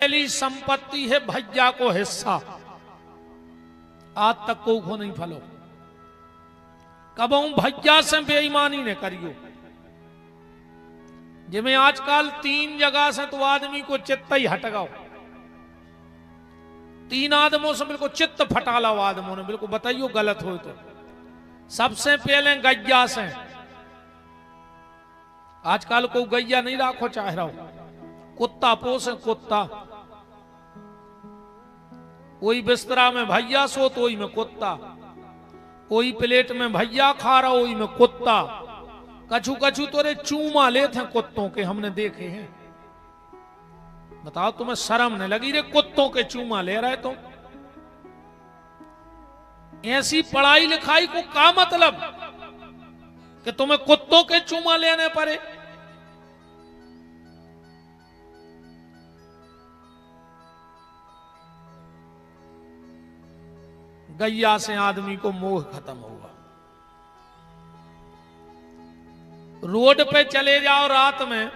अकेली संपत्ति है भैया को हिस्सा, आज तक को नहीं फलो। कबों भैया से बेईमानी ने करियो। जिमें आजकल 3 जगह से तो आदमी को चित्त ही हट गओ, 3 आदमों से बिल्कुल चित्त फटा लो आदमों ने, बिल्कुल बताइयो गलत हो तो। सबसे पहले गैया से, आजकल को गैया नहीं राखो चाह रहा हो, कुत्ता पोसे कुत्ता। कोई बिस्तरा में भैया सो तो वही में कुत्ता, कोई प्लेट में भैया खा रहा वही में कुत्ता। कछु कछु तोरे चूमा लेते हैं कुत्तों के, हमने देखे हैं। बताओ तुम्हें शर्म नहीं लगी रे कुत्तों के चूमा ले रहे तुम? ऐसी पढ़ाई लिखाई को क्या मतलब कि तुम्हें कुत्तों के चूमा लेने पड़े? गैया से आदमी को मोह खत्म होगा। रोड पे चले जाओ रात में,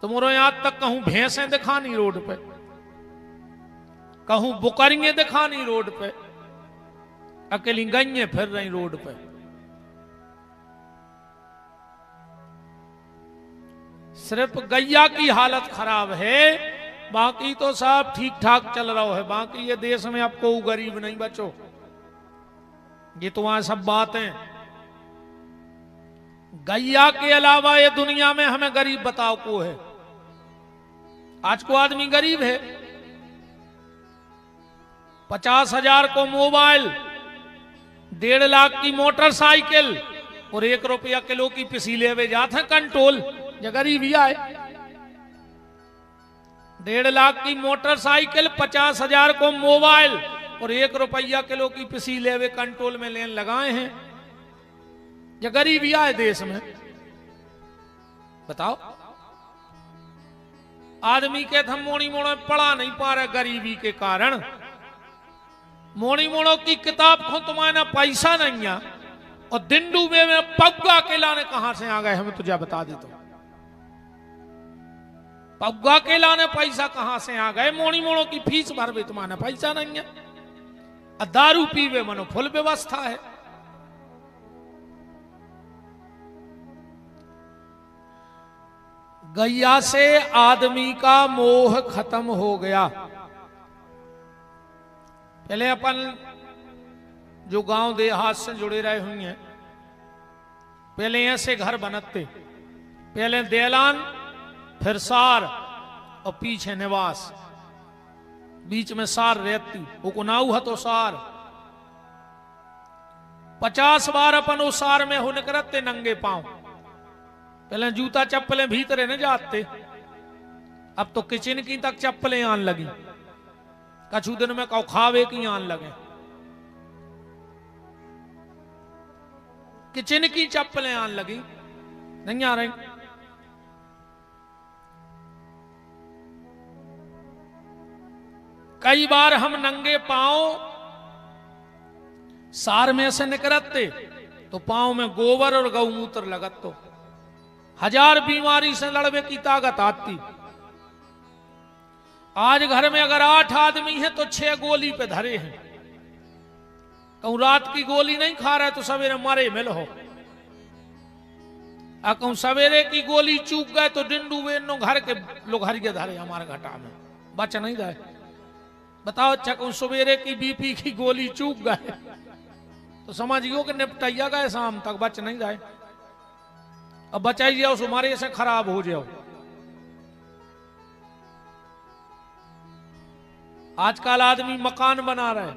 तुम्हारे यहां तक कहूं भैंसें दिखानी रोड पे, कहूं बुकरियां दिखानी रोड पे, अकेली गैयें फिर रही रोड पे। सिर्फ गैया की हालत खराब है, बाकी तो सब ठीक ठाक चल रहा है। बाकी ये देश में अब कोई गरीब नहीं बचो, ये तो वहां सब बातें। गैया के अलावा ये दुनिया में हमें गरीब बताओ को है? आज को आदमी गरीब है? 50,000 को मोबाइल, 1.5 लाख की मोटरसाइकिल और 1 रुपया किलो की पिसी लेवे जाते हैं कंट्रोल। ये गरीबी आए। 1.5 लाख की मोटरसाइकिल, 50,000 को मोबाइल और 1 रुपया किलो की पिसी लेवे कंट्रोल में लेन लगाए हैं। ये गरीबी आए देश में? बताओ। आदमी के हम मोड़ी मोड़ो पढ़ा नहीं पा रहे गरीबी के कारण। मोड़ी मोड़ो की किताब खो तुम्हारा पैसा नहीं है, और दिंडू में पग्गा के लाने कहां से आ गए हमें तुझे बता दे। तो पग्गा के लाने पैसा कहां से आ गए? मोड़ी मोड़ो की फीस भरवे तुम्हारा पैसा नहीं है, दारू पीवे मनो फुल व्यवस्था है। गैया से आदमी का मोह खत्म हो गया। पहले अपन जो गांव देहात से जुड़े रहे हुए हैं, पहले ऐसे घर बनते, पहले देलान, फिर सार और पीछे निवास, बीच में सार रहती, वो को नाऊ है तो सार। 50 बार अपन उस सार में हो निकलते नंगे पांव। पहले जूता चप्पलें भीतरे न जाते, अब तो किचन की तक चप्पलें आन लगी। कछु दिन में कहो खावे की आन लगे, किचन की चप्पलें आन लगी, नहीं आ रही। कई बार हम नंगे पांव सार में से निकलते तो पांव में गोबर और गौमूत्र लगत, तो 1000 बीमारी से लड़ने की ताकत आती। आज घर में अगर 8 आदमी हैं तो 6 गोली पे धरे हैं। कहूं रात की गोली नहीं खा रहे तो सवेरे मरे मिल हो, कहूं सवेरे की गोली चूक गए तो डिंडू वेनो घर के लोग हरिये धरे हमारे घटा में, बच नहीं जाए। बताओ अच्छा, कहूं सवेरे की बीपी की गोली चूक गए तो समझियो कि निपटैया गए, शाम तक बच नहीं जाए। अब बचाई जाओ तुम्हारे से खराब हो जाओ। आजकल आदमी मकान बना रहे,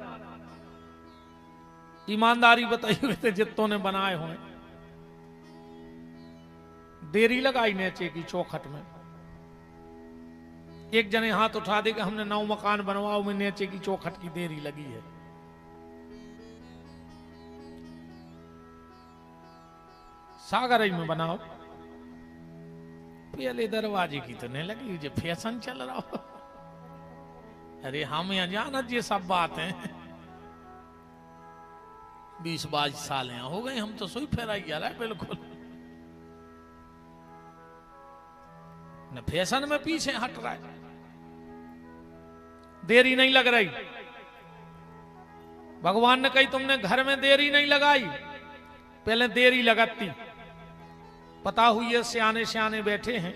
ईमानदारी बताई हुए थे जितों ने बनाए हुए, देरी लगाई नीचे की चौखट में। एक जने हाथ उठा दे कि हमने 9 मकान बनवाओ, में नीचे की चौखट की देरी लगी है। सागर में बनाओ, पहले दरवाजे की तो नहीं लगी, जो फैशन चल रहा हो। अरे हम यहाँ जानत ये सब बात है। 20-22 साल यहाँ हो गए, हम तो सोई फेरा ही है बिल्कुल न फैशन में पीछे हट रहा है। देरी नहीं लग रही। भगवान ने कही तुमने घर में देरी नहीं लगाई, पहले देरी लगती। पता हुई है सियाने सियाने बैठे हैं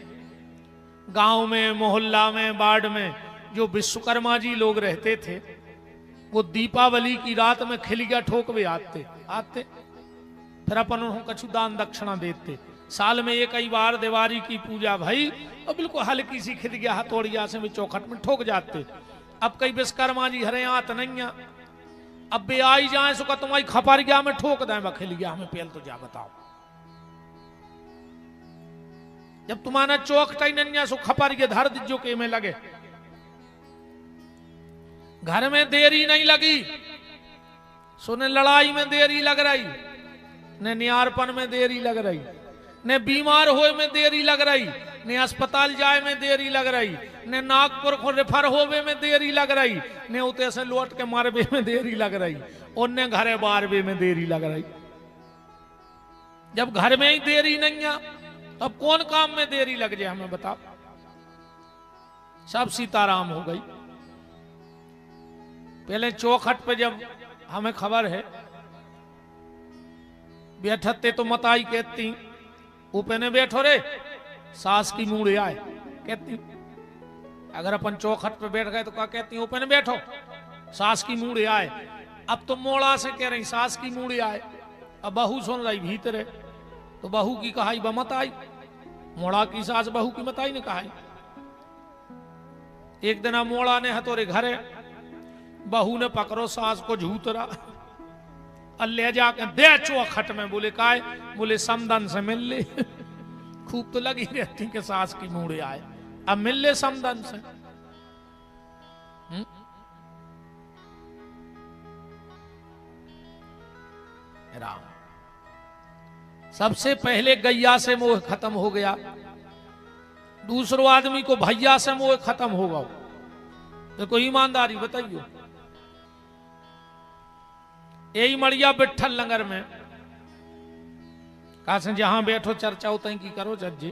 गांव में, मोहल्ला में, वार्ड में, जो विश्वकर्मा जी लोग रहते थे, वो दीपावली की रात में खिलिया ठोकवे आते आते, फिर अपन उन्होंने कछु दान दक्षिणा देते। साल में एक ही बार दिवाली की पूजा भाई, और बिल्कुल हल्की सी खिलिया हथौड़िया से भी चौखट में ठोक जाते। अब कई विश्वकर्मा जी हरे आत नहीं है, अब बे आई जाए सो तुम्हारी खपरिया में ठोक दें बखिलिया हमें पेल तो जा बताओ। जब तुम्हारा चौक नहीं सो खपरिया धर दीजो के में लगे। घर में देरी नहीं लगी, सुने लड़ाई में देरी लग रही, ने नियारपन में देरी लग रही, ने बीमार होए में देरी लग रही, ने अस्पताल जाए में देरी लग रही, ने नागपुर को रेफर होवे में देरी लग रही, ने उते से लौट के मारवे में देरी लग रही, और ने घरे बारवे में देरी लग रही। जब घर में ही देरी नहीं है, अब कौन काम में देरी लग जाए हमें बताओ। सब सीताराम हो गई। पहले चौखट पे जब हमें खबर है बैठते तो मताई कहती ऊपे बैठो रे, सास की मूड़े आए कहती। अगर अपन चौखट पे बैठ गए तो क्या कहती ऊपे बैठो, सास की मूड़े आए। अब तो मोड़ा से कह रही सास की मूड़े आए। अब बहू सुन रही भीतरे, तो बहू की कहाई बमत आई, मोड़ा की सास बहू की मताई ने कहा। एक दिन मोड़ा ने हतोरे घरे, बहू ने पकड़ो सास को झूतरा, ले जाके दे चौखट में। बोले काय? बोले समदन से मिल ले। खूब तो लगी रहती कि सास की मूड़े आए, अब मिल ले समदन से। राम, सबसे पहले गैया से मोह खत्म हो गया, दूसरो आदमी को भैया से मोह खत्म होगा। देखो ईमानदारी बताइयो। यही मड़िया बिट्ठल लंगर में कहा से जहां बैठो चर्चा होता की करो जज्जे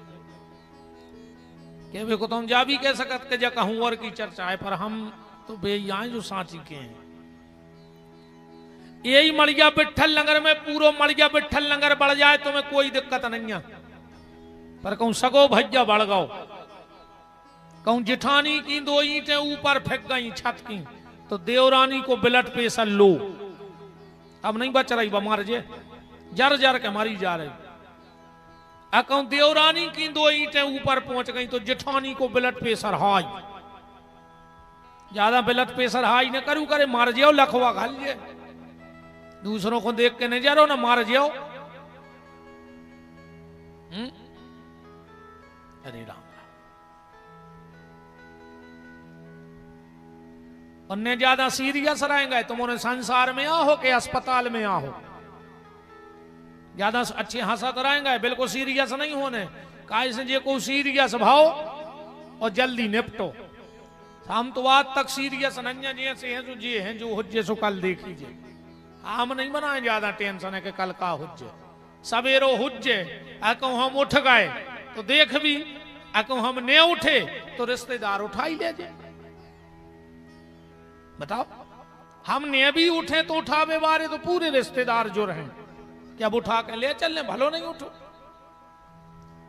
के को तुम जा भी कह सकत के जा कहूं और की चर्चा है, पर हम तो बेयाए जो सांची के हैं। यही मड़िया बिट्ठल लंगर में पूरा मड़िया बिट्ठल लंगर बढ़ जाए तो मैं कोई दिक्कत नहीं है, पर कहूं सगो भैया बढ़ गओ, कहूं जिठानी की 2 ईंटें ऊपर फेंक गई छत की, तो देवरानी को ब्लड प्रेशर लो, अब नहीं बच रही, बमार जे जर जर के मारी जा रही। कहूं देवरानी की 2 ईंटें ऊपर पहुंच गई तो जेठानी को ब्लड प्रेशर हाई, ज्यादा ब्लड प्रेशर हाई न करू करे, मार जाओ लखवा घाल जे, दूसरों को देख के नहीं जा रहो ना मार जाओ। अरे राम, उन्हें ज्यादा सीरियस रहेंगे तुम उन्हें संसार में आओ के अस्पताल में आओ, ज्यादा अच्छे हंसत रहेंगे, बिल्कुल सीरियस नहीं होने। काहे से जे को सीरियस भाव और जल्दी निपटो। हम तो आज तक सीरियस नहीं है, जैसे हैं जो जे हैं जो हुज्जे सो कल देख लीजिए। हम नहीं बनाए ज्यादा टेंशन है कि कल का हुज्जे, सवेरो हुज्जे। कहूं हम उठ गए तो देख भी, कहूं हम ने उठे तो रिश्तेदार उठाई ले जाए। बताओ, हमने भी उठे तो उठावे बारे तो पूरे रिश्तेदार जो रहे कि अब उठा के ले चलने, भलो नहीं उठो।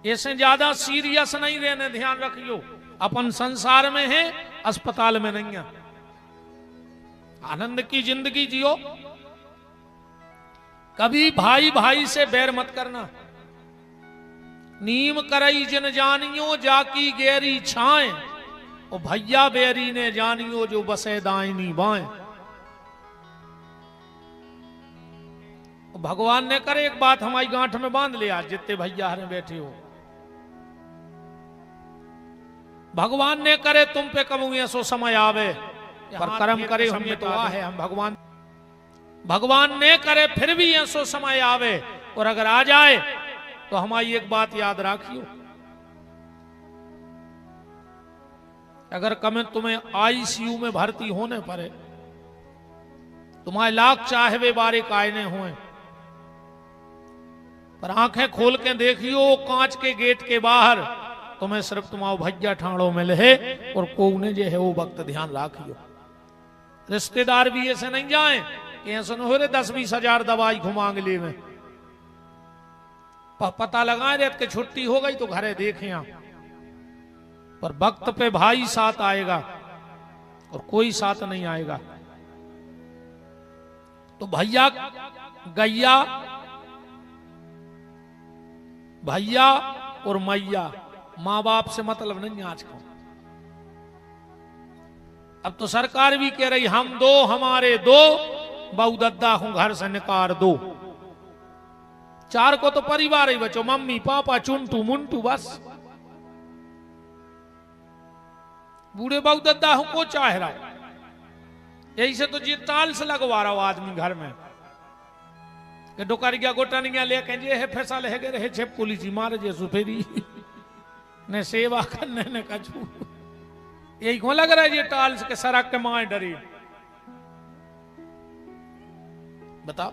ऐसे ज्यादा सीरियस नहीं रहने, ध्यान रखियो। अपन संसार में है, अस्पताल में नहीं है। आनंद की जिंदगी जियो। कभी भाई भाई से बैर मत करना। नीम करई जिन जानियो जाकी गहरी छाए, और भैया बेरी ने जानियो जो बसे दाइनी बाएं। भगवान ने करे एक बात हमारी गांठ में बांध लिया, जितने भैया हरे बैठे हो। भगवान ने करे तुम पे कबू ऐसो समय आवे, पर कर्म करे हमें तो आ है। हम भगवान ने करे फिर भी ऐसो समय आवे, और अगर आ जाए तो हमारी एक बात याद रखियो, अगर कमें तुम्हें आईसीयू में भर्ती होने पड़े, तुम्हारे लाख चाहवे बारे कायने हुए, पर आंखें खोल के देखियो कांच के गेट के बाहर तुम्हें सिर्फ तुम्हारा भैया ठाणो मिले है, और कोने जो है वो वक्त ध्यान रखियो। रिश्तेदार भी ऐसे नहीं जाए कि ऐसा न हो रहे 10-20 हजार दवाई घुमांग ले में। पता लगाए रेत के छुट्टी हो गई तो घरे देखे यहाँ, पर वक्त पे भाई साथ आएगा और कोई साथ नहीं आएगा। तो भैया गैया, भैया और मैया, मां बाप से मतलब नहीं आज को। अब तो सरकार भी कह रही हम दो हमारे दो, बहू दद्दा हूं घर से निकाल दो। 4 को तो परिवार ही बचो, मम्मी पापा चुंटू मुंटू बस। बूढ़े बहू दद्दा हूं को चाह रहा, यही से तो जी ताल से लगवा रहा हो आदमी घर में कि डोकारिया गोटानिया लेके जे है फैसा लेके रहे छे पुलिस मार जे सुफेरी ने सेवा करने ने कछु। यही को लग रहा है ये टाल के सड़क के माए डरी। बताओ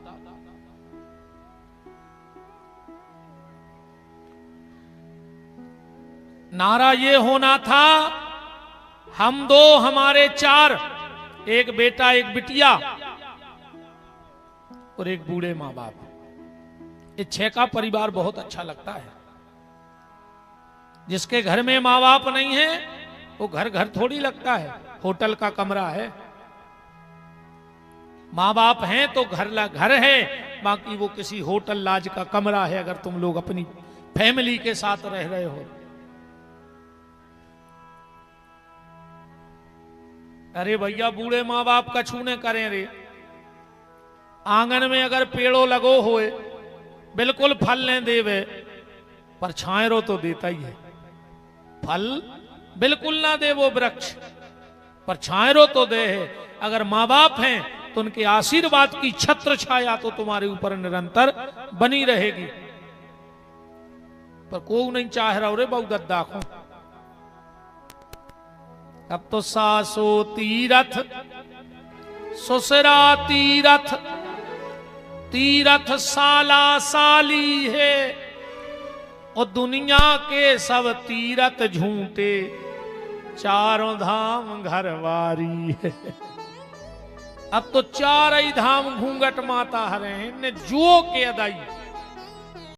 नारा ये होना था हम दो हमारे 4, एक बेटा एक बिटिया और एक बूढ़े मां बाप। ये 6 का परिवार बहुत अच्छा लगता है। जिसके घर में मां बाप नहीं है वो घर घर थोड़ी लगता है, होटल का कमरा है। मां बाप हैं तो घर है, बाकी वो किसी होटल लाज का कमरा है अगर तुम लोग अपनी फैमिली के साथ रह रहे हो। अरे भैया बूढ़े मां बाप का छूने करें रे। आंगन में अगर पेड़ो लगो होए बिल्कुल फल नहीं देवे, पर छायरो तो देता ही है। फल बिल्कुल ना दे वो वृक्ष, पर छायरो तो दे है। अगर मां बाप हैं तो उनके आशीर्वाद की छत्र छाया तो तुम्हारे ऊपर निरंतर बनी रहेगी। पर कोई नहीं चाह रहा रे बहु दद्दा को। अब तो सासो तीरथ ससुरा तीरथ, तीरथ साला साली है और दुनिया के सब तीरथ झूठे, चारों धाम घरवारी है। अब तो 4 ही धाम घूंघट माता हरे हैं जो के अदाई।